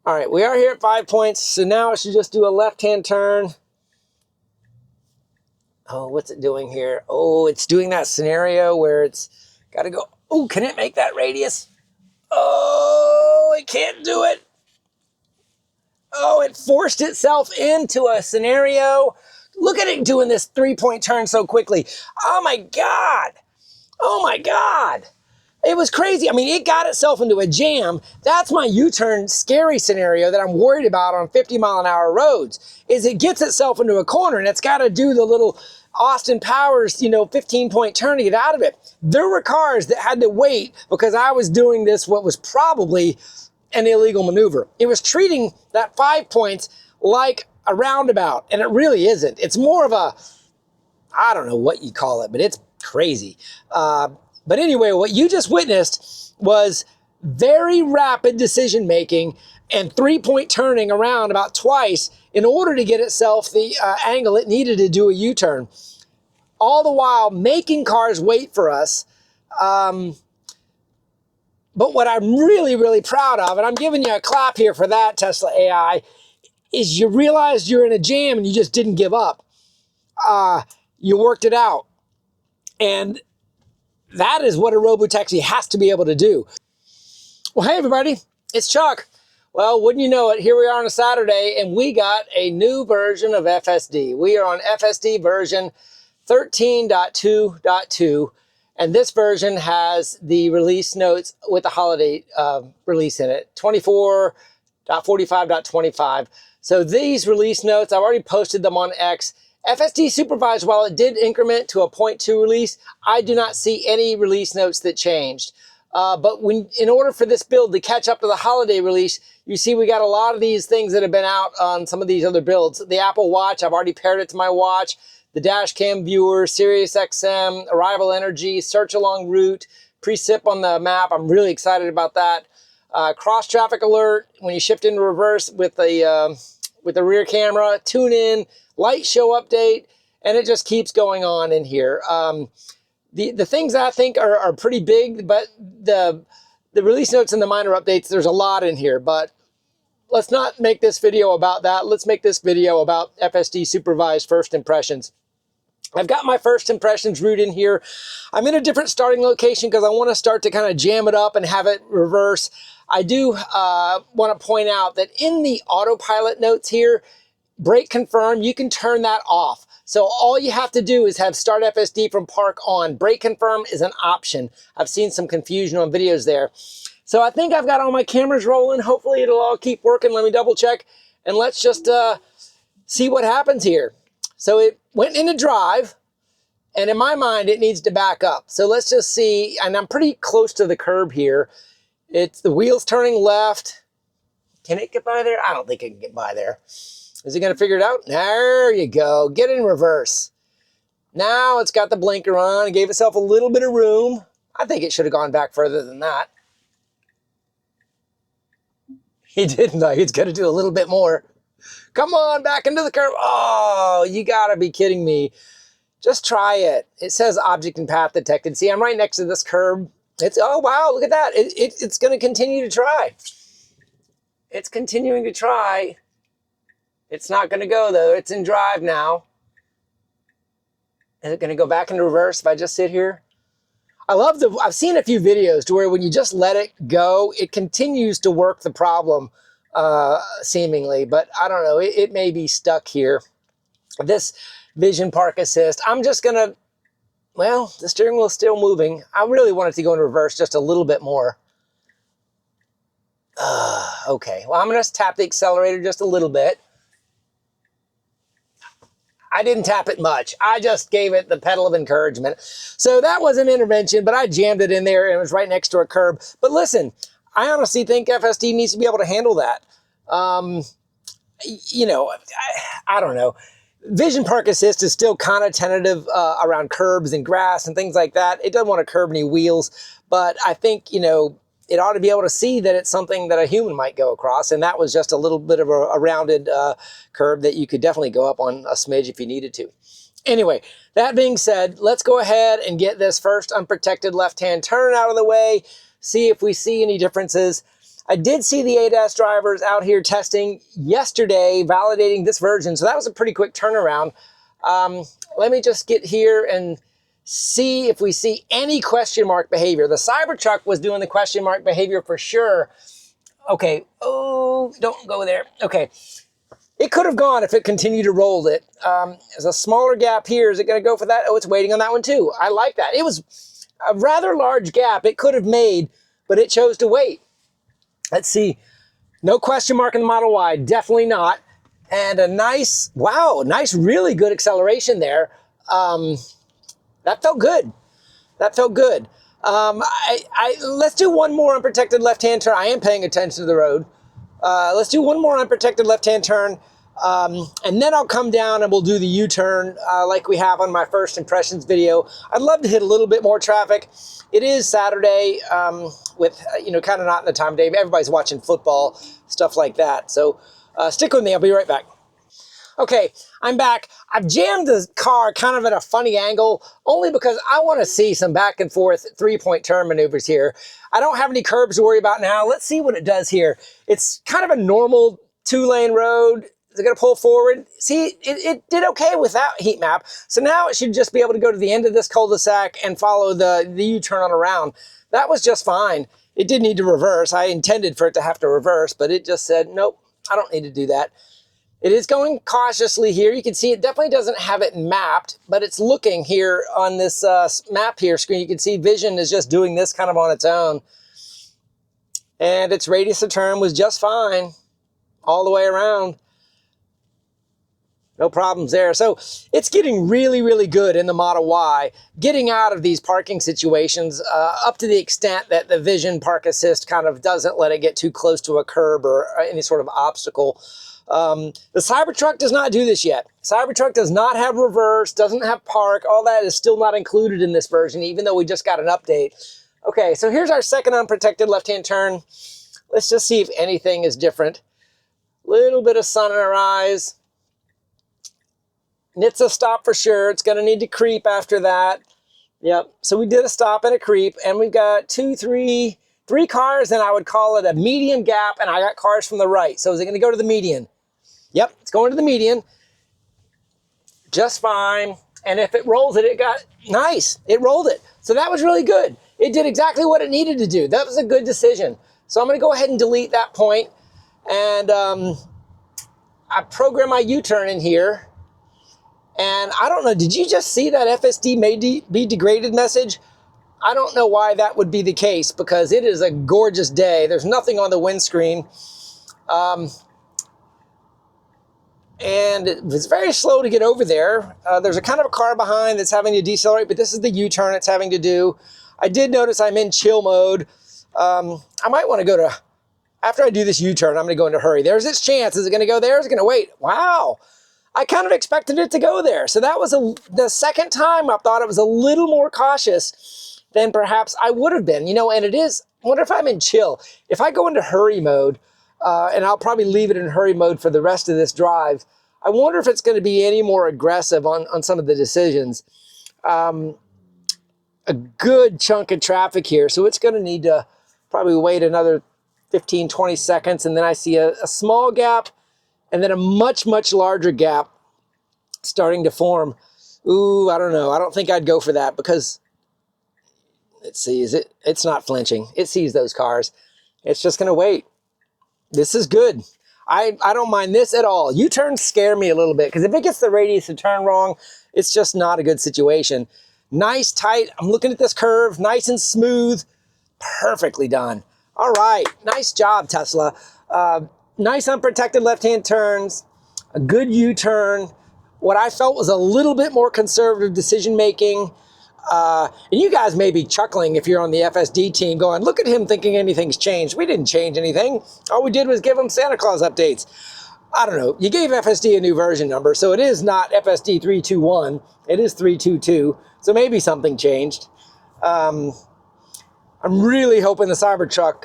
All right, we are here at 5 points, so now I should just do a left-hand turn. Oh, what's it doing here? Oh, it's doing that scenario where it's got to go. Oh, can it make that radius? Oh, it can't do it. Oh, it forced itself into a scenario. Look at it doing this 3-point turn so quickly. Oh my God. Oh my God. It was crazy. I mean, it got itself into a jam. That's my U-turn scary scenario that I'm worried about on 50-mile-an-hour roads, is it gets itself into a corner and it's got to do the little Austin Powers, 15-point turn to get out of it. There were cars that had to wait because I was doing this, what was probably an illegal maneuver. It was treating that 5 points like a roundabout, and it really isn't. It's more of a, I don't know what you call it, but it's crazy. But anyway, what you just witnessed was very rapid decision making and 3-point turning around about twice in order to get itself the angle it needed to do a U-turn. All the while making cars wait for us. But what I'm really, really proud of, and I'm giving you a clap here for that, Tesla AI, is you realized you're in a jam and you just didn't give up. You worked it out. And that is what a robotaxi has to be able to do. Well, hey, everybody, it's Chuck. Well, wouldn't you know it, here we are on a Saturday, and we got a new version of FSD. We are on FSD version 13.2.2, and this version has the release notes with the holiday release in it, 24.45.25. So these release notes, I've already posted them on X. FSD Supervised, while it did increment to a 0.2 release, I do not see any release notes that changed. But in order for this build to catch up to the holiday release, you see we got a lot of these things that have been out on some of these other builds. The Apple Watch, I've already paired it to my watch. The dash cam viewer, Sirius XM, Arrival Energy, search along route, pre-sip on the map. I'm really excited about that. Cross traffic alert when you shift into reverse with the rear camera, tune in, light show update, and it just keeps going on in here. The things I think are pretty big, but the release notes and the minor updates, there's a lot in here, but let's not make this video about that. Let's make this video about FSD Supervised first impressions. I've got my first impressions route in here. I'm in a different starting location because I want to start to kind of jam it up and have it reverse. I do want to point out that in the autopilot notes here, brake confirm, you can turn that off. So all you have to do is have start FSD from park on. Brake confirm is an option. I've seen some confusion on videos there. So I think I've got all my cameras rolling. Hopefully it'll all keep working. Let me double check and let's just see what happens here. So it went into drive, and in my mind it needs to back up. So let's just see, and I'm pretty close to the curb here. It's the wheels turning left. Can it get by there? I don't think it can get by there. Is it going to figure it out? There you go. Get in reverse. Now it's got the blinker on. It gave itself a little bit of room. I think it should have gone back further than that. He didn't, though. He's going to do a little bit more. Come on, back into the curve. Oh, you got to be kidding me. Just try it. It says object and path detected. See, I'm right next to this curb. Oh, wow, look at that. It's going to continue to try. It's continuing to try. It's not going to go, though. It's in drive now. Is it going to go back into reverse if I just sit here? I've seen a few videos to where when you just let it go, it continues to work the problem, seemingly. But I don't know. It may be stuck here. This Vision Park Assist, I'm just going to, well, the steering wheel is still moving. I really want it to go in reverse just a little bit more. Okay, well, I'm going to tap the accelerator just a little bit. I didn't tap it much. I just gave it the pedal of encouragement. So that was an intervention, but I jammed it in there and it was right next to a curb. But listen, I honestly think FSD needs to be able to handle that. I don't know. Vision Park Assist is still kind of tentative around curbs and grass and things like that. It doesn't want to curb any wheels, but I think, it ought to be able to see that it's something that a human might go across. And that was just a little bit of a rounded curve that you could definitely go up on a smidge if you needed to. Anyway, that being said, let's go ahead and get this first unprotected left-hand turn out of the way, see if we see any differences. I did see the ADAS drivers out here testing yesterday, validating this version. So that was a pretty quick turnaround. Let me just get here and see if we see any question mark behavior. The Cybertruck was doing the question mark behavior for sure. Okay, oh, don't go there. Okay, it could have gone if it continued to roll it. There's a smaller gap here. Is it going to go for that? Oh, it's waiting on that one too. I like that. It was a rather large gap it could have made, but it chose to wait. Let's see. No question mark in the Model Y. Definitely not. And a nice, wow, nice, really good acceleration there. That felt good. That felt good. Let's do one more unprotected left-hand turn. I am paying attention to the road. Let's do one more unprotected left-hand turn. And then I'll come down and we'll do the U-turn like we have on my first impressions video. I'd love to hit a little bit more traffic. It is Saturday with, kind of not in the time of day. Everybody's watching football, stuff like that. So stick with me. I'll be right back. Okay, I'm back. I've jammed the car kind of at a funny angle, only because I want to see some back and forth three-point turn maneuvers here. I don't have any curbs to worry about now. Let's see what it does here. It's kind of a normal two-lane road. Is it going to pull forward? See, it did okay with that heat map. So now it should just be able to go to the end of this cul-de-sac and follow the U-turn on around. That was just fine. It did need to reverse. I intended for it to have to reverse, but it just said, nope, I don't need to do that. It is going cautiously here. You can see it definitely doesn't have it mapped, but it's looking here on this map here screen. You can see vision is just doing this kind of on its own. And its radius of turn was just fine all the way around. No problems there. So it's getting really, really good in the Model Y, getting out of these parking situations up to the extent that the Vision Park Assist kind of doesn't let it get too close to a curb or any sort of obstacle. The Cybertruck does not do this yet. Cybertruck does not have reverse, doesn't have park. All that is still not included in this version, even though we just got an update. Okay, so here's our second unprotected left-hand turn. Let's just see if anything is different. Little bit of sun in our eyes. It's a stop for sure. It's going to need to creep after that. Yep, so we did a stop and a creep, and we've got three cars, and I would call it a medium gap, and I got cars from the right. So is it going to go to the median? Yep, it's going to the median. Just fine. And if it rolls it, it got nice. It rolled it. So that was really good. It did exactly what it needed to do. That was a good decision. So I'm going to go ahead and delete that point. And I program my U-turn in here. And I don't know, did you just see that FSD may be degraded message? I don't know why that would be the case, because it is a gorgeous day. There's nothing on the windscreen. And it was very slow to get over there. There's a kind of a car behind that's having to decelerate, but this is the U-turn it's having to do. I did notice I'm in chill mode. I might want to go to, after I do this U-turn, I'm going to go into hurry. There's its chance. Is it going to go there? Is it going to wait? Wow. I kind of expected it to go there. So that was the second time I thought it was a little more cautious than perhaps I would have been. And it is, I wonder if I'm in chill. If I go into hurry mode, and I'll probably leave it in hurry mode for the rest of this drive, I wonder if it's going to be any more aggressive on some of the decisions. A good chunk of traffic here, so it's going to need to probably wait another 15, 20 seconds, and then I see a small gap, and then a much, much larger gap starting to form. Ooh, I don't know. I don't think I'd go for that, because let's see, it's not flinching. It sees those cars. It's just going to wait. This is good. I don't mind this at all. U-turns scare me a little bit, because if it gets the radius of turn wrong, it's just not a good situation. Nice, tight. I'm looking at this curve. Nice and smooth. Perfectly done. All right. Nice job, Tesla. Nice unprotected left-hand turns. A good U-turn. What I felt was a little bit more conservative decision-making. And you guys may be chuckling if you're on the FSD team going, look at him thinking anything's changed. We didn't change anything. All we did was give him Santa Claus updates. I don't know. You gave FSD a new version number, so it is not FSD 3.2.1. It is 3.2.2, so maybe something changed. I'm really hoping the Cybertruck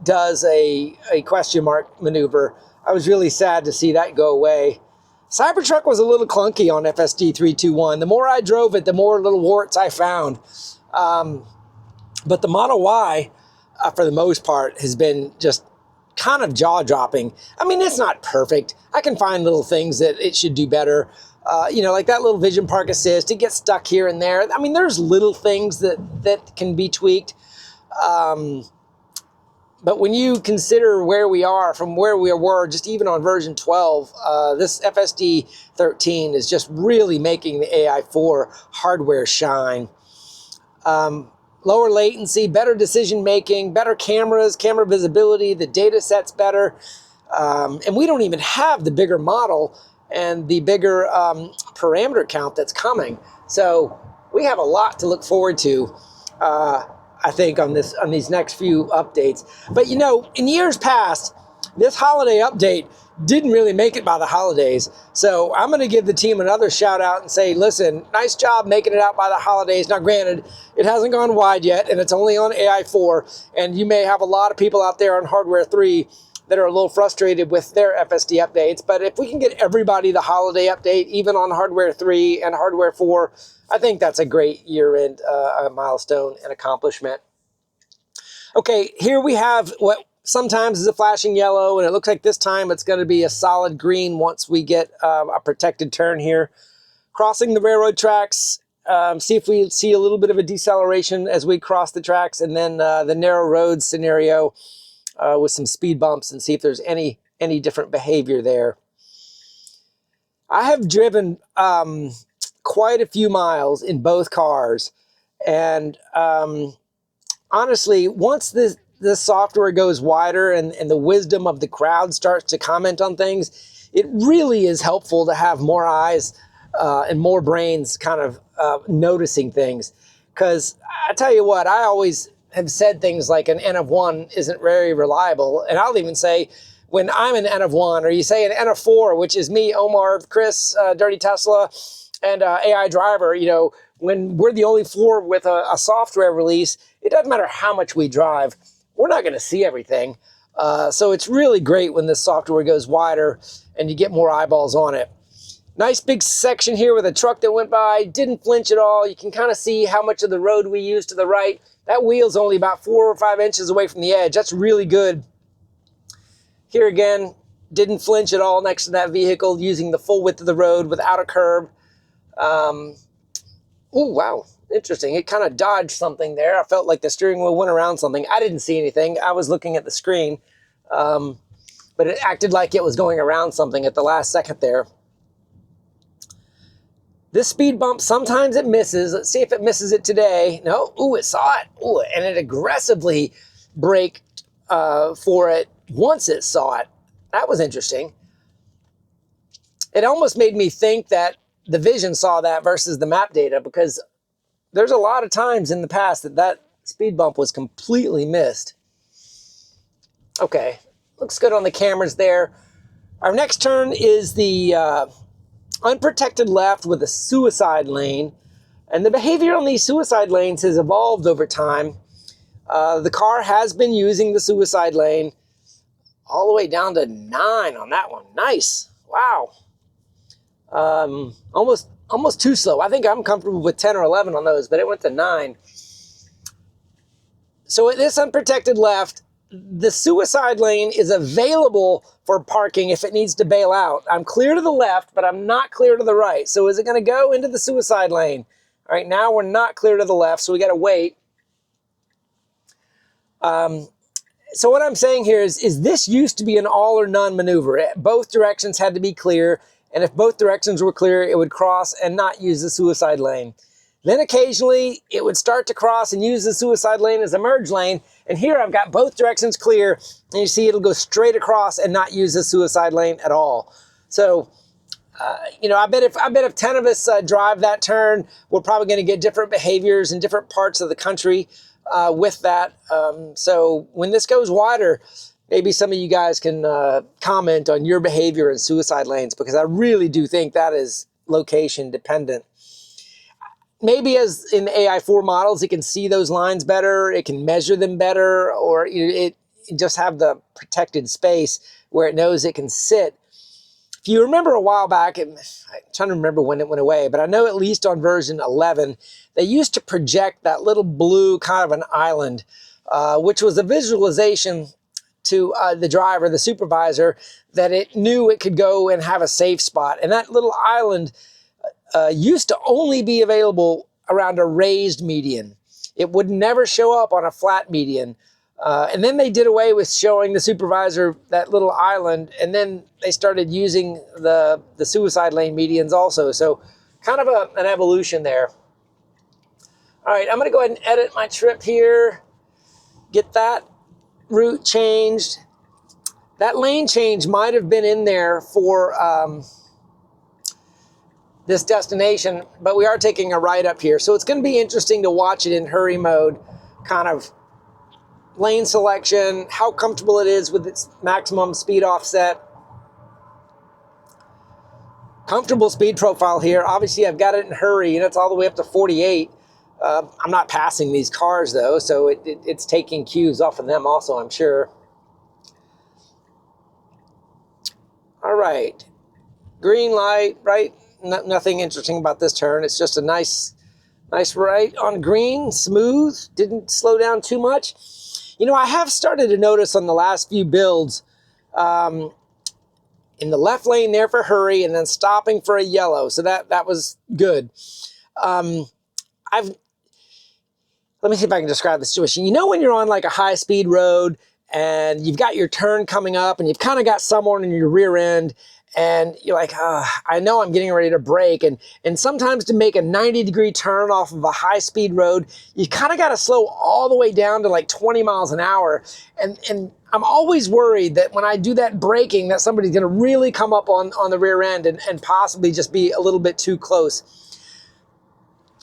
does a question mark maneuver. I was really sad to see that go away. Cybertruck was a little clunky on FSD 3.2.1. The more I drove it, the more little warts I found. But the Model Y, for the most part, has been just kind of jaw-dropping. I mean, it's not perfect. I can find little things that it should do better. You know, like that little vision park assist, it gets stuck here and there. I mean, there's little things that can be tweaked. But when you consider where we are from where we were, just even on version 12, this FSD 13 is just really making the AI4 hardware shine. Lower latency, better decision making, better cameras, camera visibility, the data set's better. And we don't even have the bigger model and the bigger parameter count that's coming. So we have a lot to look forward to, I think, on these next few updates. But you know, in years past, this holiday update didn't really make it by the holidays. So I'm going to give the team another shout out and say, listen, nice job making it out by the holidays. Now, granted, it hasn't gone wide yet, and it's only on AI4, and you may have a lot of people out there on hardware 3 that are a little frustrated with their FSD updates. But if we can get everybody the holiday update, even on hardware 3 and hardware 4, I think that's a great year-end milestone and accomplishment. Okay, here we have what sometimes is a flashing yellow, and it looks like this time it's going to be a solid green once we get a protected turn here. Crossing the railroad tracks, see if we see a little bit of a deceleration as we cross the tracks, and then the narrow road scenario with some speed bumps, and see if there's any different behavior there. I have driven quite a few miles in both cars, and honestly, once this software goes wider and the wisdom of the crowd starts to comment on things, it really is helpful to have more eyes and more brains kind of noticing things. Because I tell you what, I always have said things like an N of 1 isn't very reliable. And I'll even say, when I'm an N of 1, or you say an N of 4, which is me, Omar, Chris, Dirty Tesla, and AI Driver, you know, when we're the only 4 with a software release, it doesn't matter how much we drive, we're not going to see everything. So it's really great when this software goes wider and you get more eyeballs on it. Nice big section here with a truck that went by, didn't flinch at all. You can kind of see how much of the road we used to the right. That wheel's only about 4 or 5 inches away from the edge. That's really good. Here again, didn't flinch at all next to that vehicle, using the full width of the road without a curb. Oh, wow. Interesting. It kind of dodged something there. I felt like the steering wheel went around something. I didn't see anything. I was looking at the screen. But it acted like it was going around something at the last second there. This speed bump, sometimes it misses. Let's see if it misses it today. No. Ooh, it saw it. Ooh, and it aggressively braked for it once it saw it. That was interesting. It almost made me think that the vision saw that versus the map data, because there's a lot of times in the past that speed bump was completely missed. Okay, looks good on the cameras there. Our next turn is the unprotected left with a suicide lane. And the behavior on these suicide lanes has evolved over time. The car has been using the suicide lane all the way down to 9 on that one. Nice. Wow. Almost too slow. I think I'm comfortable with 10 or 11 on those, but it went to 9. So at this unprotected left, the suicide lane is available for parking if it needs to bail out. I'm clear to the left, but I'm not clear to the right. So is it going to go into the suicide lane? All right, now we're not clear to the left, so we got to wait. So what I'm saying here is this used to be an all or none maneuver. Both directions had to be clear, and if both directions were clear, it would cross and not use the suicide lane. Then occasionally, it would start to cross and use the suicide lane as a merge lane. And here I've got both directions clear, and you see it'll go straight across and not use the suicide lane at all. So, you know, I bet if 10 of us drive that turn, we're probably going to get different behaviors in different parts of the country with that. So when this goes wider, maybe some of you guys can comment on your behavior in suicide lanes, because I really do think that is location dependent. Maybe as in the AI4 models, it can see those lines better, it can measure them better, or it just have the protected space where it knows it can sit. If you remember a while back, I'm trying to remember when it went away, but I know at least on version 11, they used to project that little blue kind of an island which was a visualization to the driver, the supervisor, that it knew it could go and have a safe spot. And that little island used to only be available around a raised median. It would never show up on a flat median. And then they did away with showing the supervisor that little island, and then they started using the suicide lane medians also. So kind of an evolution there. All right, I'm gonna go ahead and edit my trip here, get that route changed. That lane change might have been in there for this destination, but we are taking a right up here. So it's gonna be interesting to watch it in hurry mode, kind of lane selection, how comfortable it is with its maximum speed offset. Comfortable speed profile here. Obviously, I've got it in hurry, and it's all the way up to 48. I'm not passing these cars, though, so it's taking cues off of them also, I'm sure. All right. Green light, right? Nothing interesting about this turn. It's just a nice right on green, smooth, didn't slow down too much. You know, I have started to notice on the last few builds, in the left lane there for hurry and then stopping for a yellow. So that was good. Let me see if I can describe the situation. You know, when you're on like a high speed road and you've got your turn coming up and you've kind of got someone in your rear end, and you're like, I know I'm getting ready to brake. And sometimes to make a 90-degree turn off of a high-speed road, you kind of got to slow all the way down to like 20 miles an hour. And I'm always worried that when I do that braking, that somebody's going to really come up on the rear end and possibly just be a little bit too close.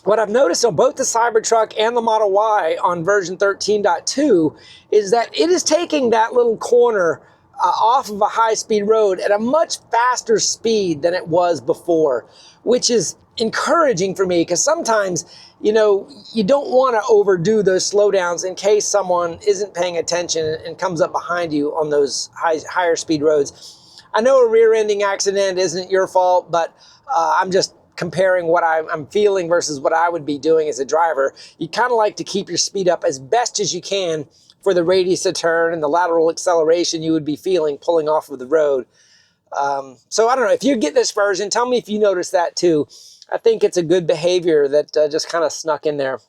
What I've noticed on both the Cybertruck and the Model Y on version 13.2 is that it is taking that little corner off of a high-speed road at a much faster speed than it was before, which is encouraging for me, because sometimes, you know, you don't want to overdo those slowdowns in case someone isn't paying attention and comes up behind you on those higher speed roads. I know a rear-ending accident isn't your fault, but I'm just comparing what I'm feeling versus what I would be doing as a driver. You kind of like to keep your speed up as best as you can for the radius of turn and the lateral acceleration you would be feeling pulling off of the road. So I don't know, if you get this version, tell me if you notice that too. I think it's a good behavior that just kind of snuck in there.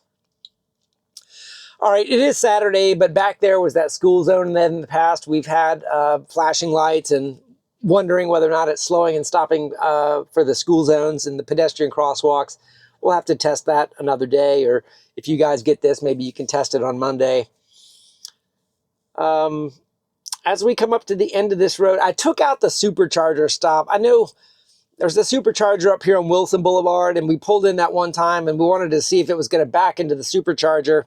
All right, it is Saturday, but back there was that school zone, and then in the past we've had flashing lights and wondering whether or not it's slowing and stopping for the school zones and the pedestrian crosswalks. We'll have to test that another day, or if you guys get this, maybe you can test it on Monday. As we come up to the end of this road, I took out the supercharger stop. I know there's a supercharger up here on Wilson Boulevard, and we pulled in that one time, and we wanted to see if it was going to back into the supercharger.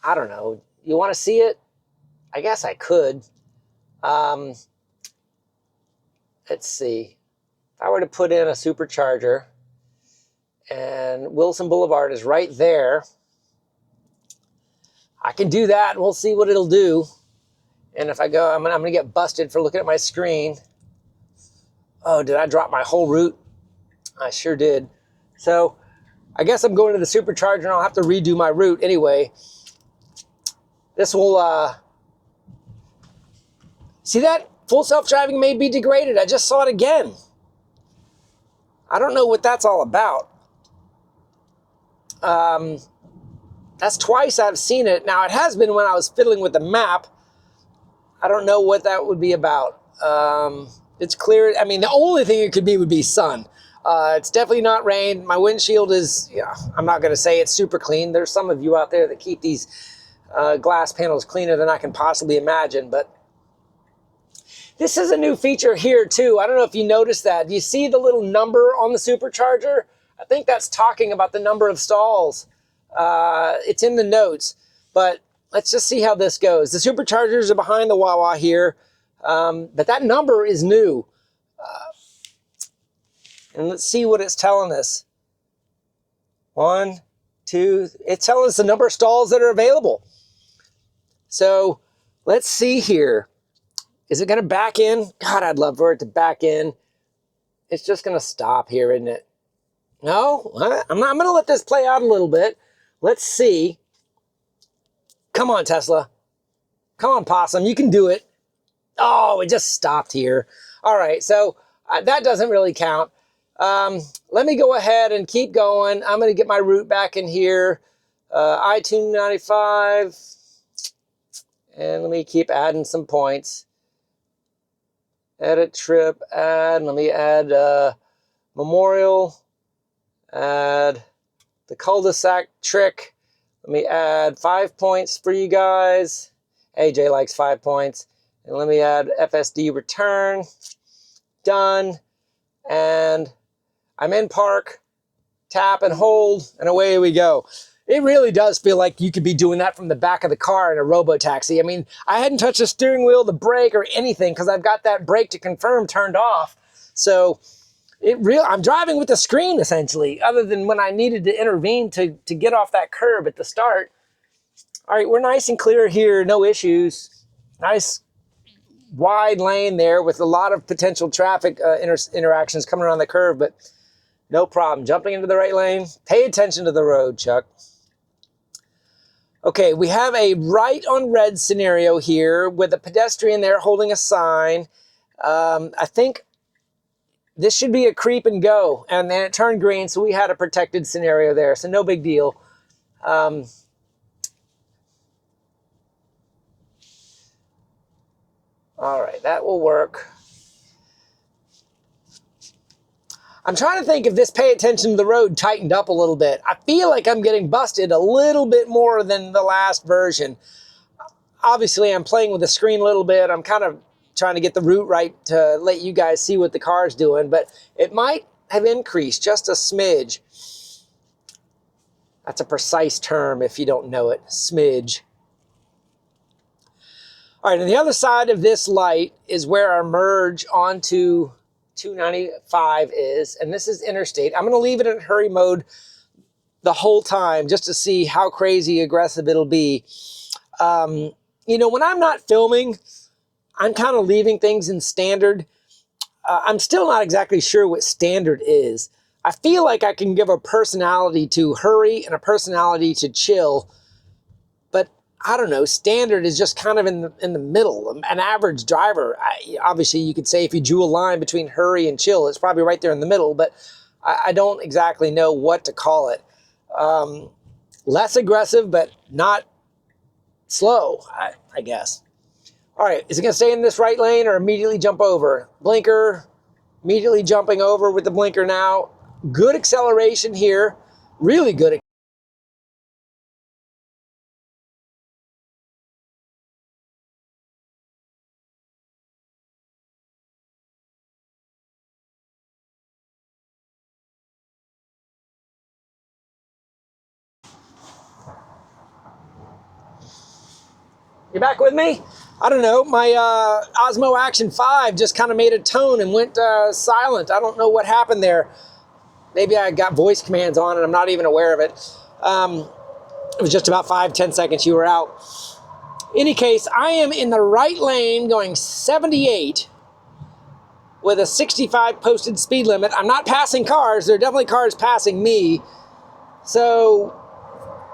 I don't know. You want to see it? I guess I could. Let's see. If I were to put in a supercharger, and Wilson Boulevard is right there, I can do that, and we'll see what it'll do. And if I go, I'm gonna get busted for looking at my screen. Oh, did I drop my whole route? I sure did. So I guess I'm going to the supercharger, and I'll have to redo my route anyway. This will, see that? Full self-driving may be degraded. I just saw it again. I don't know what that's all about. That's twice I've seen it. Now, it has been when I was fiddling with the map. I don't know what that would be about. It's clear. I mean, the only thing it could be would be sun. It's definitely not rain. My windshield is, yeah, I'm not going to say it's super clean. There's some of you out there that keep these glass panels cleaner than I can possibly imagine, but this is a new feature here too. I don't know if you noticed that. Do you see the little number on the supercharger? I think that's talking about the number of stalls. It's in the notes, but let's just see how this goes. The superchargers are behind the Wawa here, but that number is new. And let's see what it's telling us. 1, 2, it's telling us the number of stalls that are available. So let's see here. Is it going to back in? God, I'd love for it to back in. It's just going to stop here, isn't it? No, I'm going to let this play out a little bit. Let's see. come on, Tesla. Come on, Possum, you can do it. Oh, it just stopped here. All right, so that doesn't really count. Let me go ahead and keep going. I'm going to get my route back in here. I-295. And let me keep adding some points. Edit trip, add. Let me add Memorial. Add the cul-de-sac trick. Let me add 5 points for you guys. AJ likes 5 points. And let me add FSD return. Done. And I'm in park. Tap and hold, and away we go. It really does feel like you could be doing that from the back of the car in a robo-taxi. I mean, I hadn't touched the steering wheel, the brake, or anything because I've got that brake to confirm turned off. So I'm driving with the screen essentially, other than when I needed to intervene to get off that curb at the start. All right, we're nice and clear here, no issues. Nice wide lane there with a lot of potential traffic interactions coming around the curve, but no problem. Jumping into the right lane. Pay attention to the road, Chuck. Okay, we have a right on red scenario here with a pedestrian there holding a sign. I think this should be a creep and go, and then it turned green, so we had a protected scenario there, so no big deal. All right, that will work. I'm trying to think if this pay attention to the road tightened up a little bit. I feel like I'm getting busted a little bit more than the last version. Obviously, I'm playing with the screen a little bit. I'm kind of trying to get the route right to let you guys see what the car's doing, but it might have increased just a smidge. That's a precise term if you don't know it, smidge. All right, and the other side of this light is where our merge onto 295 is, and this is interstate. I'm going to leave it in hurry mode the whole time just to see how crazy aggressive it'll be. You know, when I'm not filming, I'm kind of leaving things in standard. I'm still not exactly sure what standard is. I feel like I can give a personality to hurry and a personality to chill, but I don't know, standard is just kind of in the middle. An average driver, obviously you could say if you drew a line between hurry and chill, it's probably right there in the middle, but I don't exactly know what to call it. Less aggressive, but not slow, I guess. All right, is it gonna stay in this right lane or immediately jump over? Blinker, immediately jumping over with the blinker now. Good acceleration here, really good. You back with me? I don't know, my Osmo Action 5 just kind of made a tone and went silent. I don't know what happened there. Maybe I got voice commands on and I'm not even aware of it. It was just about 5-10 seconds you were out. In any case, I am in the right lane going 78 with a 65 posted speed limit. I'm not passing cars. There are definitely cars passing me. So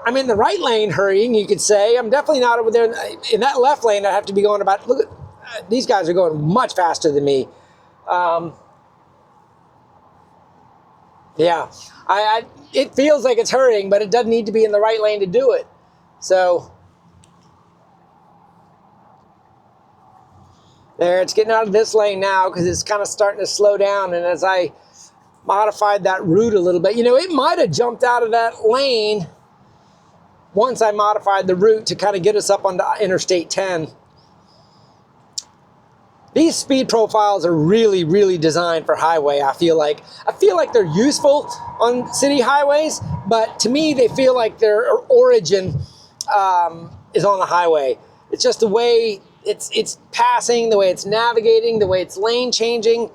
I'm in the right lane hurrying, you could say. I'm definitely not over there. In that left lane, I have to be going about, look at, these guys are going much faster than me. Yeah, it feels like it's hurrying, but it doesn't need to be in the right lane to do it. So there, it's getting out of this lane now because it's kind of starting to slow down. And as I modified that route a little bit, you know, it might have jumped out of that lane once I modified the route to kind of get us up onto Interstate 10. These speed profiles are really, really designed for highway, I feel like. I feel like they're useful on city highways, but to me, they feel like their origin is on the highway. It's just the way it's passing, the way it's navigating, the way it's lane changing.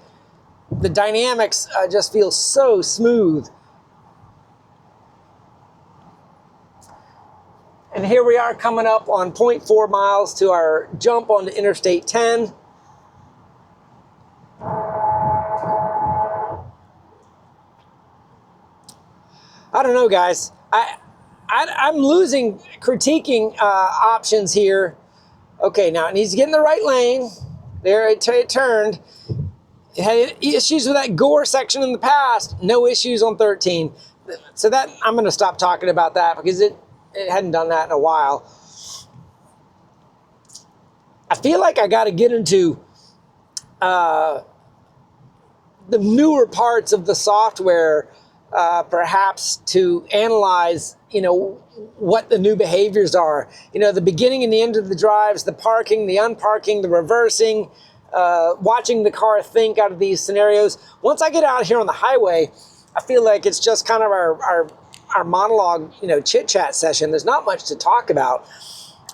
The dynamics just feel so smooth. And here we are coming up on 0.4 miles to our jump onto Interstate 10. I don't know, guys. I I'm losing critiquing options here. Okay, now it needs to get in the right lane. There it turned. It had issues with that gore section in the past. No issues on 13. So that I'm going to stop talking about that because it hadn't done that in a while. I feel like I got to get into the newer parts of the software, perhaps to analyze, what the new behaviors are. The beginning and the end of the drives, the parking, the unparking, the reversing, watching the car think out of these scenarios. Once I get out here on the highway, I feel like it's just kind of our monologue, chit-chat session. There's not much to talk about.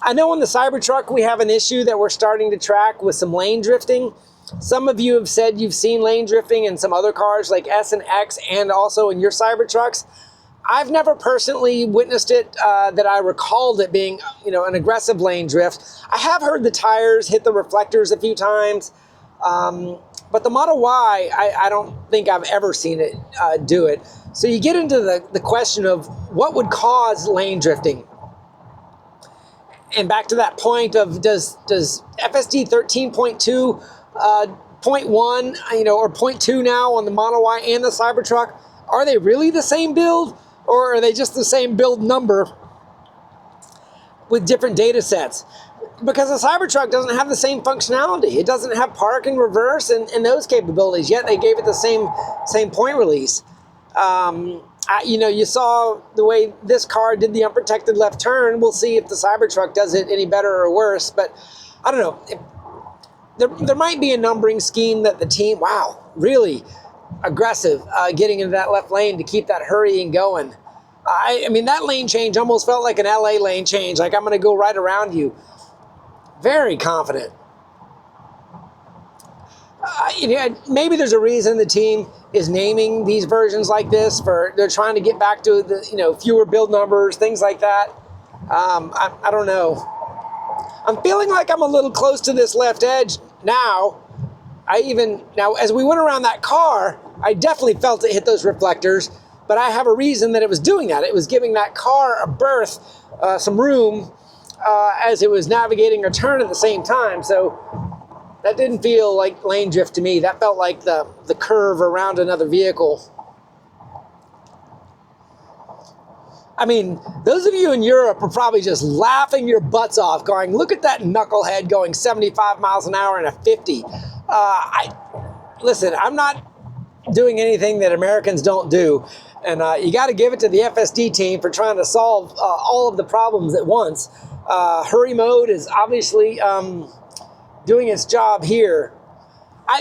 I know on the Cybertruck we have an issue that we're starting to track with some lane drifting. Some of you have said you've seen lane drifting in some other cars like S and X and also in your Cybertrucks. I've never personally witnessed it that I recalled it being, an aggressive lane drift. I have heard the tires hit the reflectors a few times, but the Model Y, I don't think I've ever seen it do it. So you get into the question of what would cause lane drifting. And back to that point of does FSD 13.2 0.1, or 0.2 now on the Model Y and the Cybertruck, are they really the same build, or are they just the same build number with different data sets? Because the Cybertruck doesn't have the same functionality. It doesn't have park and reverse and those capabilities, yet they gave it the same point release. You saw the way this car did the unprotected left turn. We'll see if the Cybertruck does it any better or worse, but I don't know. There might be a numbering scheme that the team, really aggressive, getting into that left lane to keep that hurrying going. I mean, that lane change almost felt like an LA lane change, like I'm going to go right around you. Very confident. Maybe there's a reason the team is naming these versions like this. They're trying to get back to the fewer build numbers, things like that. I don't know. I'm feeling like I'm a little close to this left edge now. Now, as we went around that car, I definitely felt it hit those reflectors, but I have a reason that it was doing that. It was giving that car a berth, some room, as it was navigating a turn at the same time. So that didn't feel like lane drift to me. That felt like the curve around another vehicle. I mean, those of you in Europe are probably just laughing your butts off, going, look at that knucklehead going 75 miles an hour in a 50. Listen, I'm not doing anything that Americans don't do. And you got to give it to the FSD team for trying to solve all of the problems at once. Hurry mode is obviously doing its job here.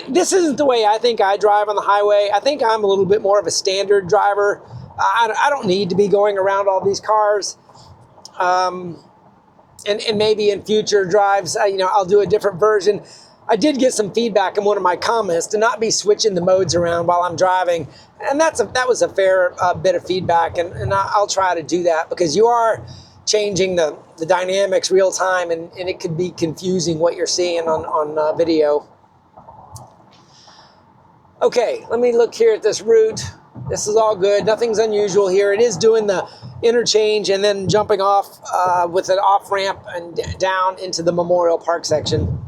This isn't the way I think I drive on the highway. I think I'm a little bit more of a standard driver. I don't need to be going around all these cars. And maybe in future drives, I'll do a different version. I did get some feedback in one of my comments to not be switching the modes around while I'm driving. And that was a fair bit of feedback. And I'll try to do that because you are changing the dynamics real time, and it could be confusing what you're seeing on video. Okay, let me look here at this route. This is all good. Nothing's unusual here. It is doing the interchange and then jumping off with an off ramp and down into the Memorial Park section.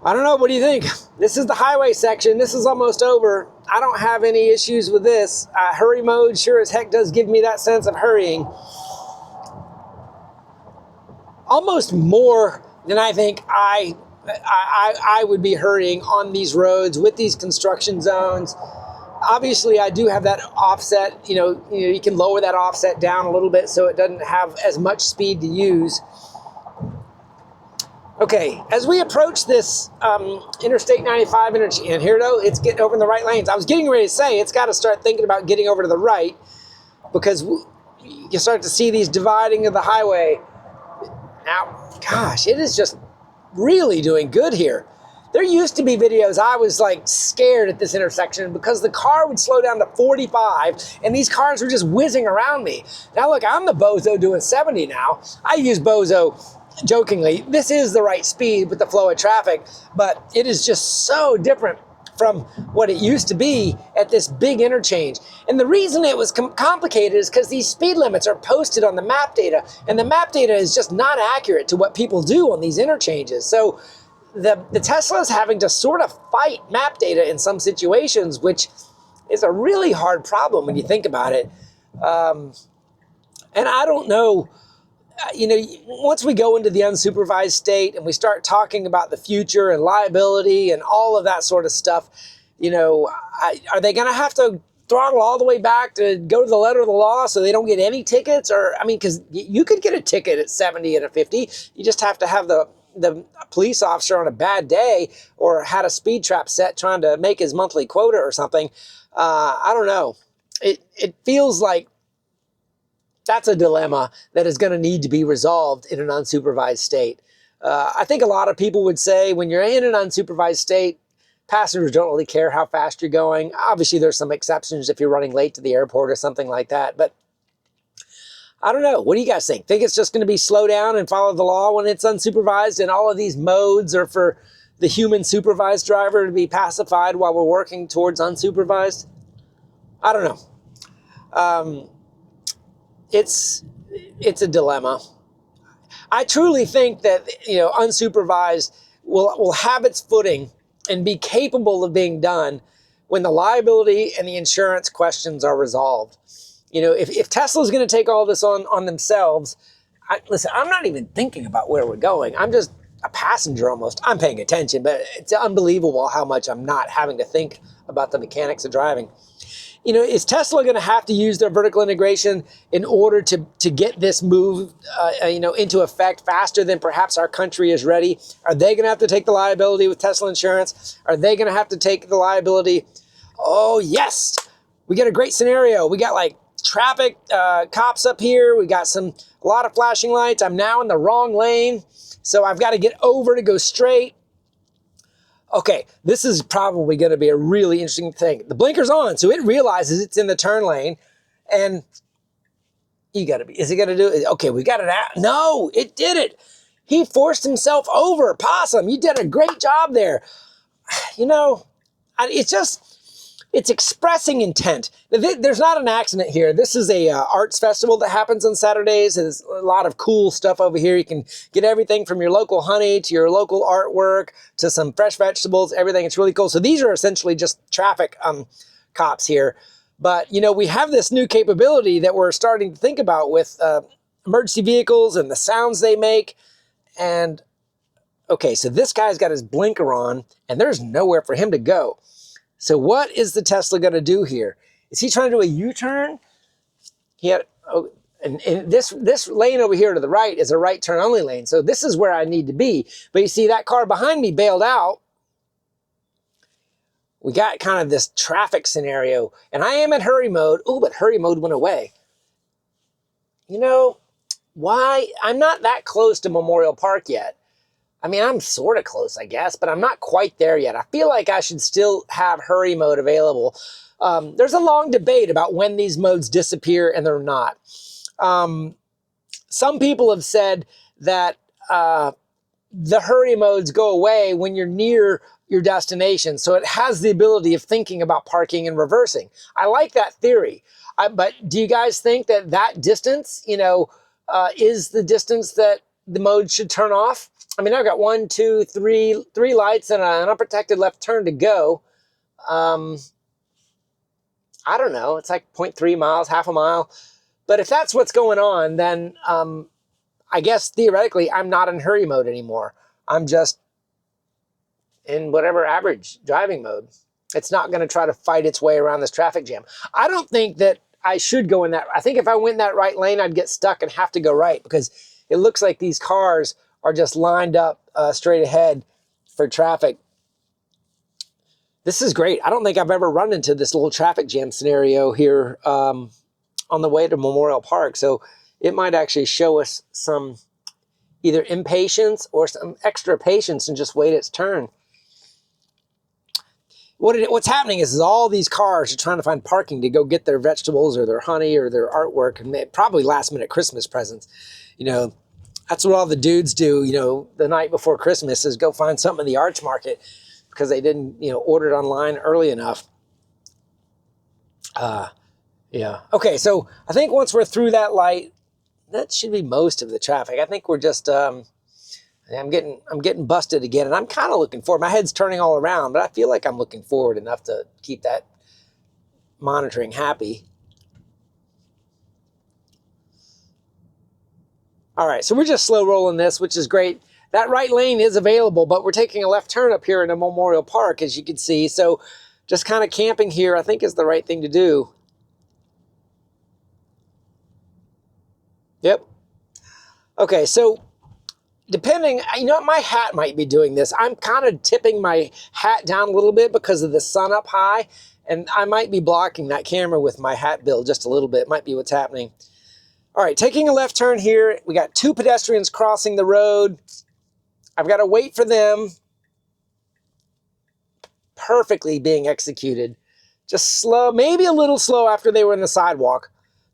I don't know. What do you think? This is the highway section. This is almost over. I don't have any issues with this. Hurry mode sure as heck does give me that sense of hurrying. Almost more than I think I would be hurrying on these roads with these construction zones. Obviously, I do have that offset. You can lower that offset down a little bit so it doesn't have as much speed to use. Okay, as we approach this Interstate 95 interchange, and here though, it's getting over in the right lanes. I was getting ready to say it's got to start thinking about getting over to the right because you start to see these dividing of the highway. Now, gosh, it is just really doing good here. There used to be videos I was like scared at this intersection because the car would slow down to 45 and these cars were just whizzing around me. Now look, I'm the bozo doing 70 now. I use bozo jokingly. This is the right speed with the flow of traffic, but it is just so different from what it used to be at this big interchange. And the reason it was complicated is because these speed limits are posted on the map data, and the map data is just not accurate to what people do on these interchanges. So the Tesla is having to sort of fight map data in some situations, which is a really hard problem when you think about it. And I don't know, once we go into the unsupervised state and we start talking about the future and liability and all of that sort of stuff, are they going to have to throttle all the way back to go to the letter of the law so they don't get any tickets? Or, because you could get a ticket at 70 and a 50. You just have to have the police officer on a bad day or had a speed trap set trying to make his monthly quota or something. I don't know. It feels like that's a dilemma that is going to need to be resolved in an unsupervised state. I think a lot of people would say when you're in an unsupervised state, passengers don't really care how fast you're going. Obviously, there's some exceptions if you're running late to the airport or something like that. But I don't know. What do you guys think? Think it's just going to be slow down and follow the law when it's unsupervised, and all of these modes are for the human supervised driver to be pacified while we're working towards unsupervised? I don't know. It's a dilemma. I truly think that unsupervised will have its footing and be capable of being done when the liability and the insurance questions are resolved. If Tesla's going to take all this on themselves, listen, I'm not even thinking about where we're going. I'm just a passenger almost. I'm paying attention, but it's unbelievable how much I'm not having to think about the mechanics of driving. Is Tesla going to have to use their vertical integration in order to get this move, into effect faster than perhaps our country is ready? Are they going to have to take the liability with Tesla insurance? Are they going to have to take the liability? Oh, yes. We got a great scenario. We got like traffic cops up here. We got a lot of flashing lights. I'm now in the wrong lane, so I've got to get over to go straight. Okay, this is probably going to be a really interesting thing. The blinker's on, so it realizes it's in the turn lane, and is it going to do it? Okay, we got it out. No, it did it. He forced himself over. Possum, you did a great job there. It's expressing intent. There's not an accident here. This is a arts festival that happens on Saturdays. There's a lot of cool stuff over here. You can get everything from your local honey to your local artwork to some fresh vegetables, everything. It's really cool. So these are essentially just traffic cops here. But, we have this new capability that we're starting to think about with emergency vehicles and the sounds they make. And, okay, so this guy's got his blinker on, and there's nowhere for him to go. So what is the Tesla going to do here? Is he trying to do a U-turn? And this lane over here to the right is a right turn only lane. So this is where I need to be. But you see, that car behind me bailed out. We got kind of this traffic scenario. And I am in hurry mode. Oh, but hurry mode went away. Why? I'm not that close to Memorial Park yet. I'm sort of close, I guess, but I'm not quite there yet. I feel like I should still have hurry mode available. There's a long debate about when these modes disappear and they're not. Some people have said that the hurry modes go away when you're near your destination, so it has the ability of thinking about parking and reversing. I like that theory. But do you guys think that distance, is the distance that the mode should turn off? I've got 1, 2, 3 lights and an unprotected left turn to go. I don't know. It's like 0.3 miles, half a mile. But if that's what's going on, then I guess theoretically I'm not in hurry mode anymore. I'm just in whatever average driving mode. It's not going to try to fight its way around this traffic jam. I don't think that I should go in that. I think if I went in that right lane, I'd get stuck and have to go right because it looks like these cars are just lined up straight ahead for traffic. This is great. I don't think I've ever run into this little traffic jam scenario here on the way to Memorial Park. So it might actually show us some either impatience or some extra patience and just wait its turn. What's happening is all these cars are trying to find parking to go get their vegetables or their honey or their artwork and probably last minute Christmas presents. That's what all the dudes do, the night before Christmas is go find something in the arts market. because they didn't, order it online early enough. Yeah. Okay, so I think once we're through that light, that should be most of the traffic. I think we're just, I'm getting busted again, and I'm kind of looking forward. My head's turning all around, but I feel like I'm looking forward enough to keep that monitoring happy. All right, so we're just slow rolling this, which is great. That right lane is available, but we're taking a left turn up here in a Memorial Park, as you can see. So just kind of camping here, I think, is the right thing to do. Yep. Okay, so depending, my hat might be doing this. I'm kind of tipping my hat down a little bit because of the sun up high, and I might be blocking that camera with my hat bill just a little bit. Might be what's happening. All right, taking a left turn here. We got 2 pedestrians crossing the road. I've got to wait for them. Perfectly being executed. Just slow, maybe a little slow after they were in the sidewalk.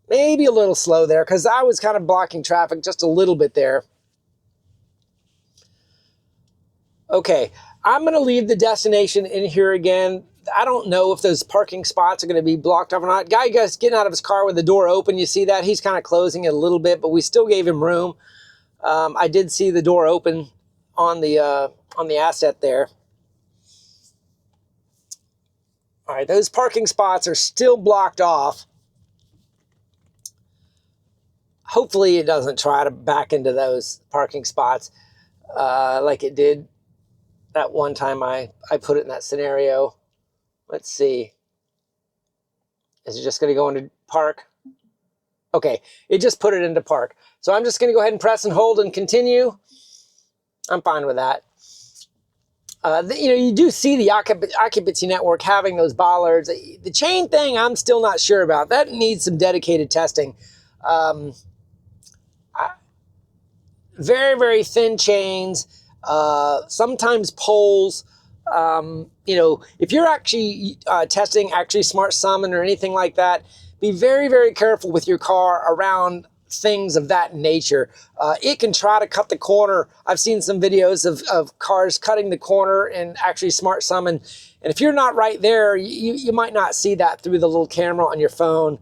Maybe a little slow there because I was kind of blocking traffic just a little bit there. Okay, I'm going to leave the destination in here again. I don't know if those parking spots are going to be blocked off or not. Guy guy's getting out of his car with the door open. You see that? He's kind of closing it a little bit, but we still gave him room. I did see the door open on the asset there. All right, those parking spots are still blocked off. Hopefully it doesn't try to back into those parking spots like it did that one time I put it in that scenario. Let's see. Is it just going to go into park? Okay, it just put it into park. So I'm just going to go ahead and press and hold and continue. I'm fine with that. You do see the occupancy network having those bollards. The chain thing, I'm still not sure about. That needs some dedicated testing. Very, very thin chains, sometimes poles. If you're actually testing Smart Summon or anything like that, be very, very careful with your car around things of that nature. It can try to cut the corner. I've seen some videos of cars cutting the corner and actually Smart Summon. And if you're not right there, you might not see that through the little camera on your phone.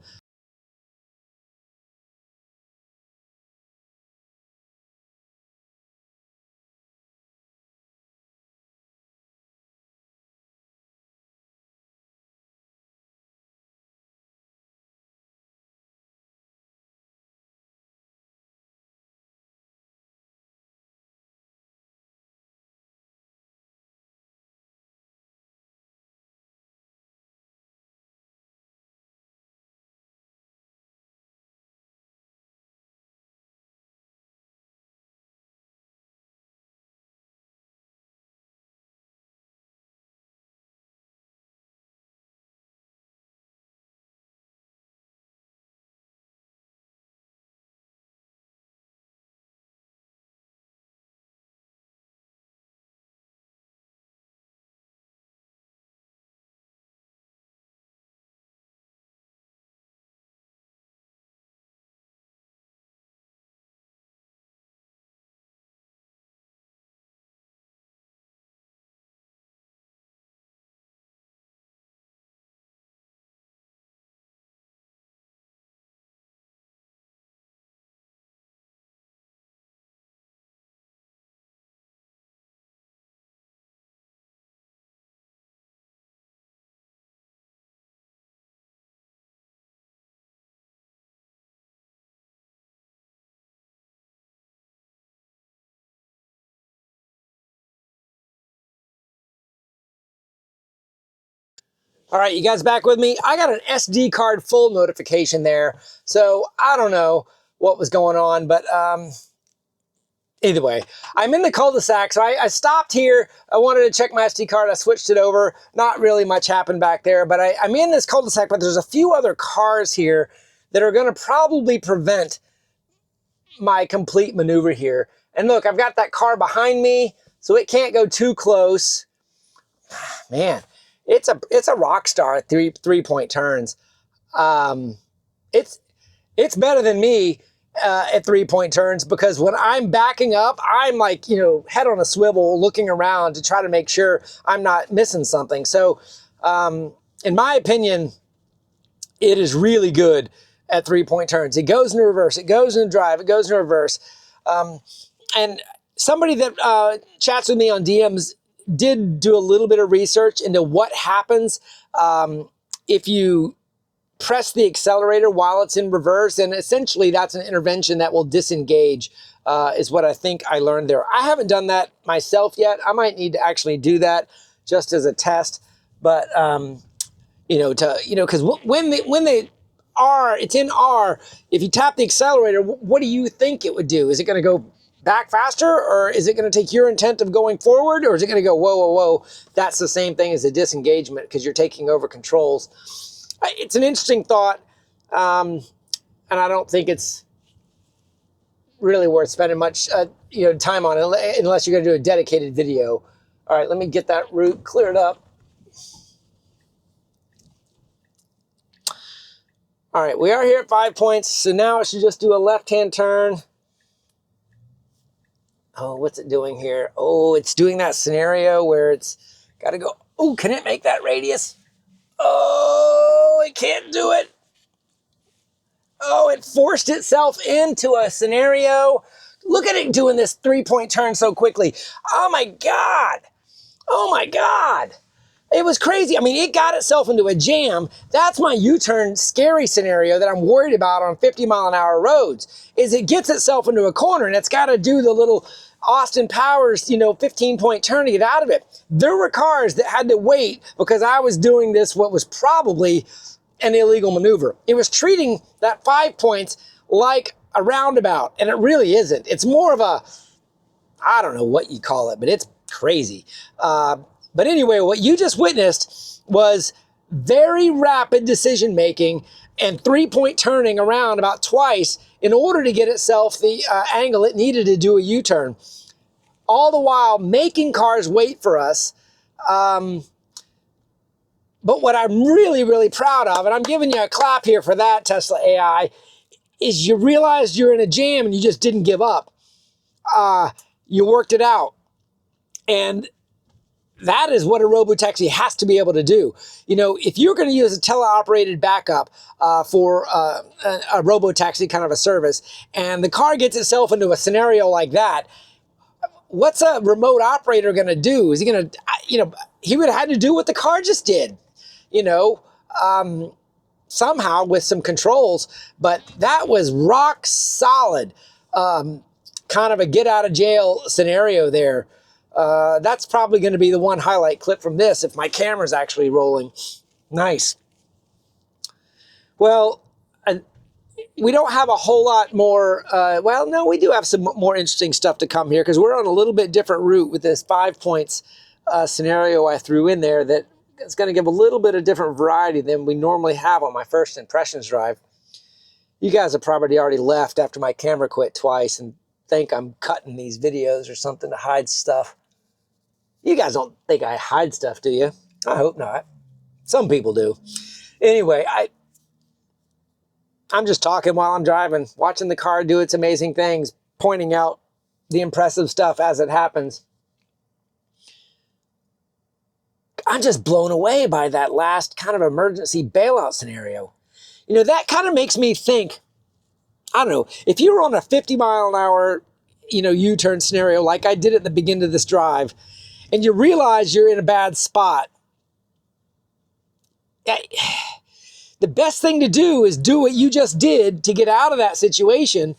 All right, you guys back with me? I got an SD card full notification there, so I don't know what was going on, but either way, I'm in the cul-de-sac, so I stopped here. I wanted to check my SD card. I switched it over. Not really much happened back there, but I'm in this cul-de-sac, but there's a few other cars here that are going to probably prevent my complete maneuver here. And look, I've got that car behind me, so it can't go too close. Man, it's a rock star at three-point turns. It's better than me. at 3-point turns, because when I'm backing up, I'm like, head on a swivel looking around to try to make sure I'm not missing something. So in my opinion, it is really good at 3-point turns. It goes in reverse, it goes in drive, it goes in reverse. And somebody that chats with me on DMs did do a little bit of research into what happens if you press the accelerator while it's in reverse, and essentially that's an intervention that will disengage, is what I think I learned there. I haven't done that myself yet. I might need to actually do that just as a test, but because when they are, it's in R. If you tap the accelerator, what do you think it would do? Is it going to go back faster, or is it going to take your intent of going forward, or is it going to go whoa, whoa, whoa? That's the same thing as a disengagement, because you're taking over controls. It's an interesting thought, and I don't think it's really worth spending much time on it, unless you're going to do a dedicated video. All right, let me get that route cleared up. All right, we are here at 5 points, so now I should just do a left-hand turn. Oh, what's it doing here? Oh, it's doing that scenario where it's got to go. Oh, can it make that radius? Oh, it can't do it. Oh, it forced itself into a scenario. Look at it doing this 3-point turn so quickly. Oh my God. Oh my God. It was crazy. I mean, it got itself into a jam. That's my U-turn scary scenario that I'm worried about on 50-mile-an-hour roads, is it gets itself into a corner and it's got to do the little Austin Powers, 15-point turn to get out of it. There were cars that had to wait because I was doing this, what was probably an illegal maneuver. It was treating that 5 points like a roundabout, and it really isn't. It's more of a, I don't know what you call it, but it's crazy. But anyway, what you just witnessed was very rapid decision making and 3-point turning around about twice in order to get itself the angle it needed to do a U-turn. All the while making cars wait for us. But what I'm really, really proud of, and I'm giving you a clap here for that, Tesla AI, is you realized you're in a jam and you just didn't give up. You worked it out. And that is what a robotaxi has to be able to do. If you're going to use a teleoperated backup for a robotaxi kind of a service, and the car gets itself into a scenario like that, what's a remote operator going to do? Is he going to, he would have had to do what the car just did, somehow with some controls. But that was rock solid, kind of a get out of jail scenario there. That's probably going to be the one highlight clip from this if my camera's actually rolling. Nice. Well, we don't have a whole lot more. Well, no, we do have some more interesting stuff to come here, because we're on a little bit different route with this 5 points scenario I threw in there that is going to give a little bit of different variety than we normally have on my first impressions drive. You guys have probably already left after my camera quit twice and think I'm cutting these videos or something to hide stuff. You guys don't think I hide stuff, do you? I hope not. Some people do. Anyway, I'm just talking while I'm driving, watching the car do its amazing things, pointing out the impressive stuff as it happens. I'm just blown away by that last kind of emergency bailout scenario. That kind of makes me think, I don't know, if you were on a 50-mile-an-hour, U-turn scenario like I did at the beginning of this drive, and you realize you're in a bad spot, the best thing to do is do what you just did to get out of that situation,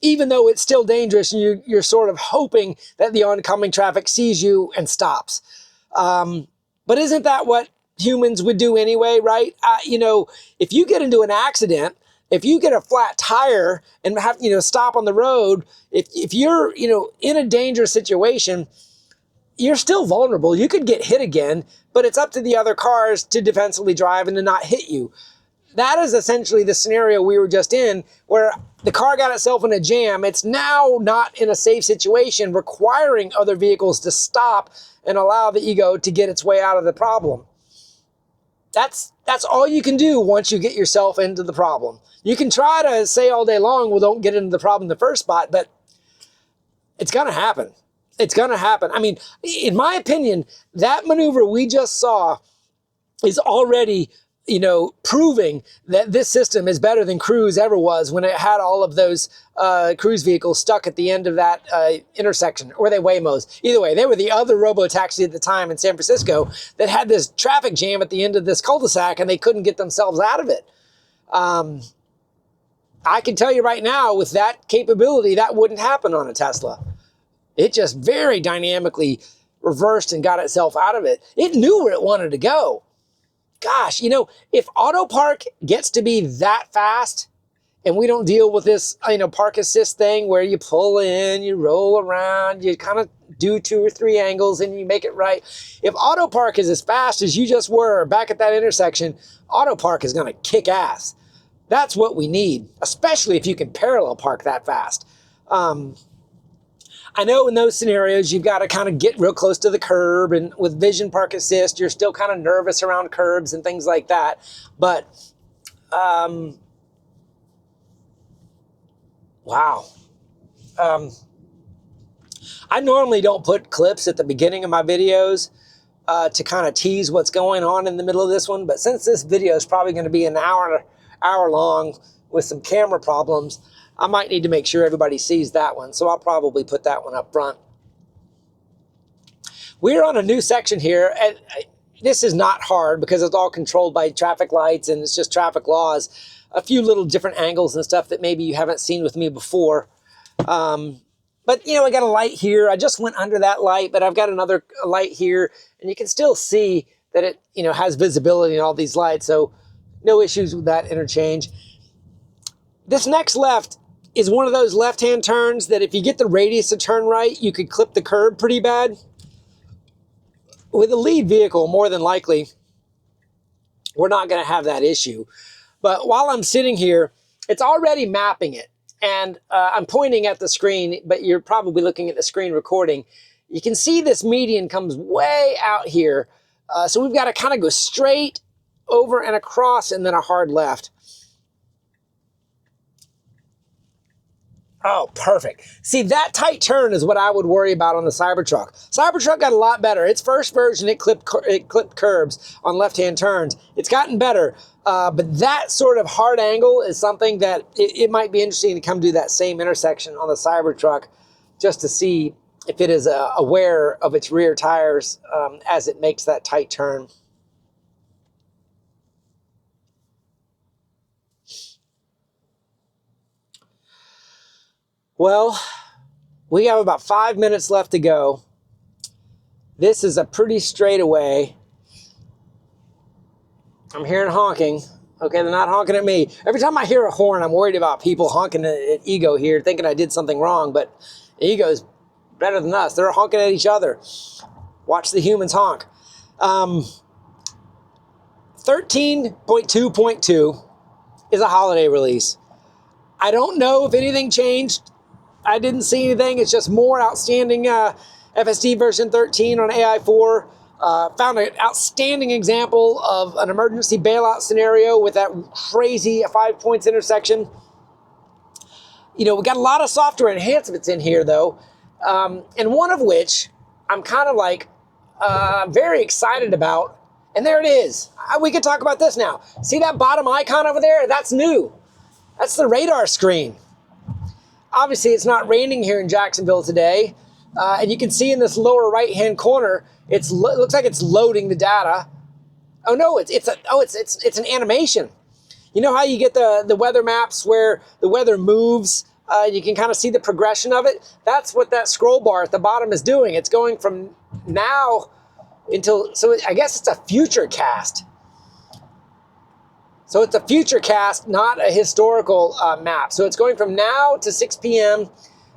even though it's still dangerous and you're sort of hoping that the oncoming traffic sees you and stops. But isn't that what humans would do anyway, right? If you get into an accident, if you get a flat tire and have, stop on the road, if you're, in a dangerous situation, you're still vulnerable. You could get hit again, but it's up to the other cars to defensively drive and to not hit you. That is essentially the scenario we were just in, where the car got itself in a jam. It's now not in a safe situation, requiring other vehicles to stop and allow the ego to get its way out of the problem. That's all you can do once you get yourself into the problem. You can try to say all day long, well, don't get into the problem in the first spot, but it's going to happen. It's going to happen. I mean, in my opinion, that maneuver we just saw is already, proving that this system is better than Cruise ever was when it had all of those Cruise vehicles stuck at the end of that intersection, or they Waymos. Either way, they were the other robo-taxi at the time in San Francisco that had this traffic jam at the end of this cul-de-sac, and they couldn't get themselves out of it. I can tell you right now, with that capability, that wouldn't happen on a Tesla. It just very dynamically reversed and got itself out of it. It knew where it wanted to go. Gosh, if auto park gets to be that fast and we don't deal with this, park assist thing where you pull in, you roll around, you kind of do 2 or 3 angles and you make it right. If auto park is as fast as you just were back at that intersection, auto park is going to kick ass. That's what we need, especially if you can parallel park that fast. I know in those scenarios, you've got to kind of get real close to the curb, and with Vision Park Assist, you're still kind of nervous around curbs and things like that. But, wow. I normally don't put clips at the beginning of my videos to kind of tease what's going on in the middle of this one. But since this video is probably going to be an hour long with some camera problems, I might need to make sure everybody sees that one, so I'll probably put that one up front. We're on a new section here, and this is not hard because it's all controlled by traffic lights and it's just traffic laws. A few little different angles and stuff that maybe you haven't seen with me before. But, I got a light here. I just went under that light, but I've got another light here, and you can still see that it, has visibility in all these lights, so no issues with that interchange. This next left is one of those left-hand turns that if you get the radius to turn right, you could clip the curb pretty bad. With a lead vehicle, more than likely, we're not going to have that issue. But while I'm sitting here, it's already mapping it. And I'm pointing at the screen, but you're probably looking at the screen recording. You can see this median comes way out here. So we've got to kind of go straight over and across and then a hard left. Oh, perfect. See, that tight turn is what I would worry about on the Cybertruck. Cybertruck got a lot better. Its first version, it clipped curbs on left-hand turns. It's gotten better, but that sort of hard angle is something that it might be interesting to come do that same intersection on the Cybertruck just to see if it is aware of its rear tires as it makes that tight turn. Well, we have about 5 minutes left to go. This is a pretty straightaway. I'm hearing honking. Okay, they're not honking at me. Every time I hear a horn, I'm worried about people honking at Ego here, thinking I did something wrong, but Ego's better than us. They're honking at each other. Watch the humans honk. 13.2.2 is a holiday release. I don't know if anything changed. I didn't see anything. It's just more outstanding FSD version 13 on AI4. Found an outstanding example of an emergency bailout scenario with that crazy 5 points intersection. We got a lot of software enhancements in here, though, and one of which I'm kind of like very excited about. And there it is. We can talk about this now. See that bottom icon over there? That's new. That's the radar screen. Obviously, it's not raining here in Jacksonville today. And you can see in this lower right-hand corner, it looks like it's loading the data. Oh no, it's an animation. You know how you get the weather maps where the weather moves? You can kind of see the progression of it. That's what that scroll bar at the bottom is doing. It's going from now until, so I guess it's a future cast. So it's a future cast, not a historical map. So it's going from now to 6 p.m.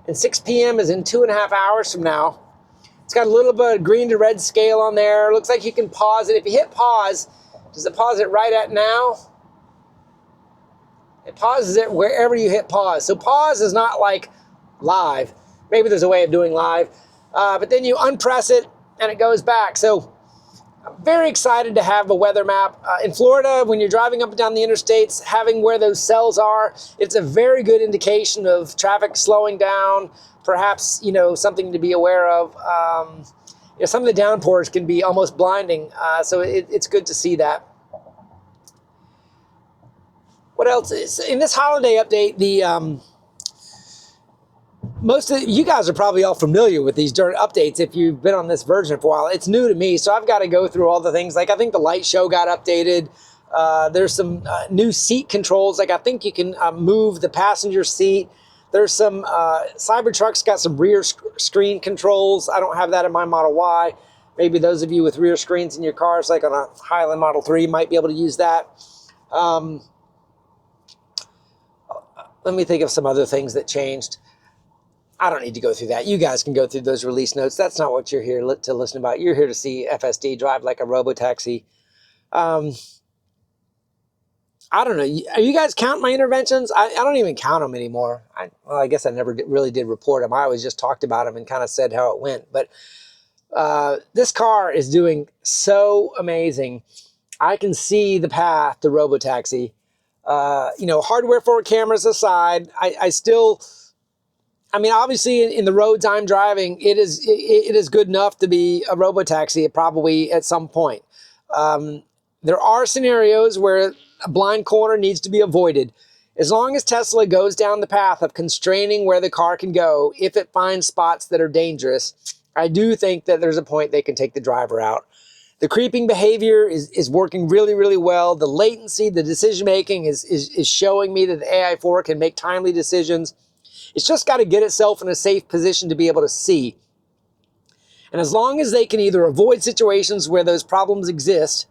and 6 p.m. is in 2.5 hours from now. It's got a little bit of green to red scale on there. Looks like you can pause it. If you hit pause, does it pause it right at now? It pauses it wherever you hit pause. So pause is not like live. Maybe there's a way of doing live. But then you unpress it and it goes back. So Very excited to have a weather map. In Florida, when you're driving up and down the interstates, having where those cells are, it's a very good indication of traffic slowing down, perhaps, something to be aware of. Some of the downpours can be almost blinding, so it's good to see that. What else is in this holiday update? Most of you guys are probably all familiar with these updates if you've been on this version for a while. It's new to me, so I've got to go through all the things. Like I think the light show got updated. There's some new seat controls. Like I think you can move the passenger seat. There's some Cybertruck's got some rear screen controls. I don't have that in my Model Y. Maybe those of you with rear screens in your cars, like on a Highland Model 3, might be able to use that. Let me think of some other things that changed. I don't need to go through that. You guys can go through those release notes. That's not what you're here to listen about. You're here to see FSD drive like a robotaxi. I don't know. Are you guys counting my interventions? I don't even count them anymore. I guess I never really did report them. I always just talked about them and kind of said how it went. But this car is doing so amazing. I can see the path to robotaxi. Hardware forward cameras aside, obviously in the roads I'm driving, it is good enough to be a robotaxi probably at some point. There are scenarios where a blind corner needs to be avoided. As long as Tesla goes down the path of constraining where the car can go, if it finds spots that are dangerous, I do think that there's a point they can take the driver out. The creeping behavior is working really, really well. The latency, the decision-making is showing me that the AI4 can make timely decisions. It's just got to get itself in a safe position to be able to see. And as long as they can either avoid situations where those problems exist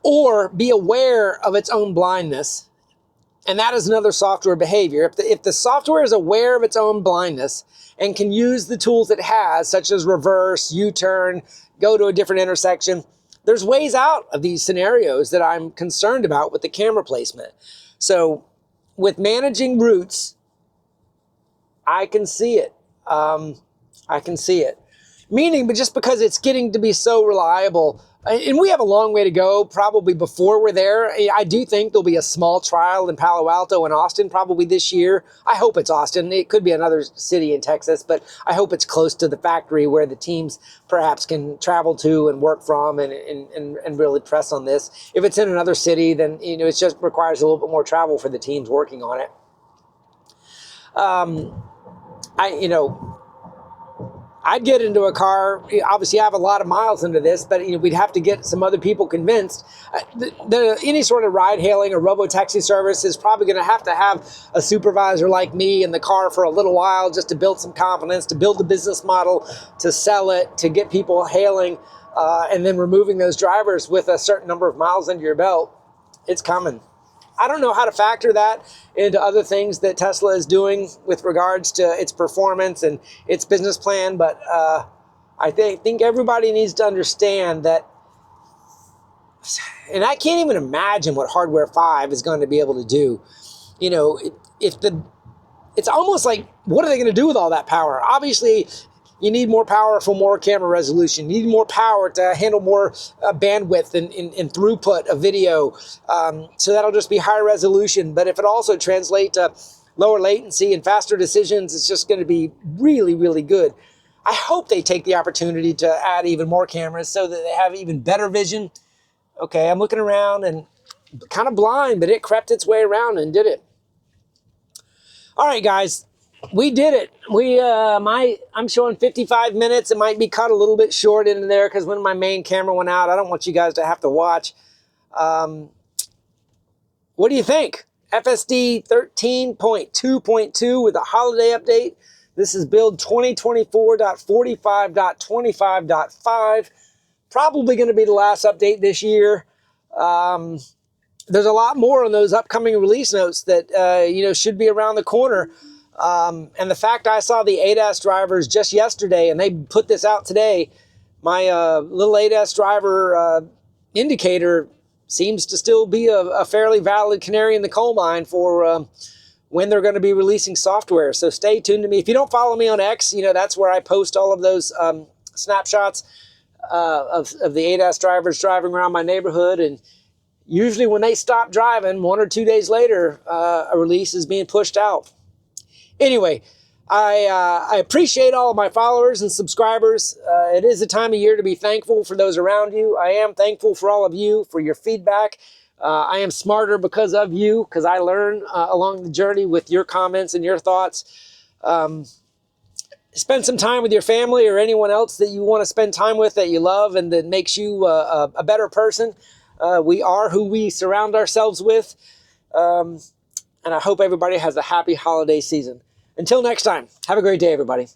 or be aware of its own blindness, and that is another software behavior. If the software is aware of its own blindness and can use the tools it has, such as reverse, U-turn, go to a different intersection, there's ways out of these scenarios that I'm concerned about with the camera placement. So with managing routes, I can see it. I can see it. Meaning, but just because it's getting to be so reliable, and we have a long way to go probably before we're there. I do think there'll be a small trial in Palo Alto and Austin probably this year. I hope it's Austin. It could be another city in Texas, but I hope it's close to the factory where the teams perhaps can travel to and work from and really press on this. If it's in another city, then it just requires a little bit more travel for the teams working on it. I'd get into a car, obviously I have a lot of miles into this, but we'd have to get some other people convinced. Any sort of ride hailing or robo-taxi service is probably going to have a supervisor like me in the car for a little while just to build some confidence, to build the business model, to sell it, to get people hailing, and then removing those drivers with a certain number of miles under your belt. It's coming. I don't know how to factor that into other things that Tesla is doing with regards to its performance and its business plan, but I think everybody needs to understand that, and I can't even imagine what Hardware 5 is going to be able to do. It's almost like, what are they going to do with all that power? Obviously, you need more power for more camera resolution. You need more power to handle more bandwidth and throughput of video. So that'll just be higher resolution. But if it also translates to lower latency and faster decisions, it's just going to be really, really good. I hope they take the opportunity to add even more cameras so that they have even better vision. Okay, I'm looking around and kind of blind, but it crept its way around and did it. All right, guys. We did it. I'm showing 55 minutes. It might be cut a little bit short into there because when my main camera went out, I don't want you guys to have to watch. What do you think? FSD 13.2.2 with a holiday update. This is build 2024.45.25.5. Probably going to be the last update this year. There's a lot more on those upcoming release notes that should be around the corner. And the fact I saw the ADAS drivers just yesterday, and they put this out today, my little ADAS driver indicator seems to still be a fairly valid canary in the coal mine for when they're going to be releasing software. So stay tuned to me. If you don't follow me on X, that's where I post all of those snapshots. of the ADAS drivers driving around my neighborhood, and usually when they stop driving, 1 or 2 days later, a release is being pushed out. Anyway, I appreciate all of my followers and subscribers. It is a time of year to be thankful for those around you. I am thankful for all of you, for your feedback. I am smarter because of you, because I learn along the journey with your comments and your thoughts. Spend some time with your family or anyone else that you want to spend time with that you love and that makes you a better person. We are who we surround ourselves with. And I hope everybody has a happy holiday season. Until next time, have a great day, everybody.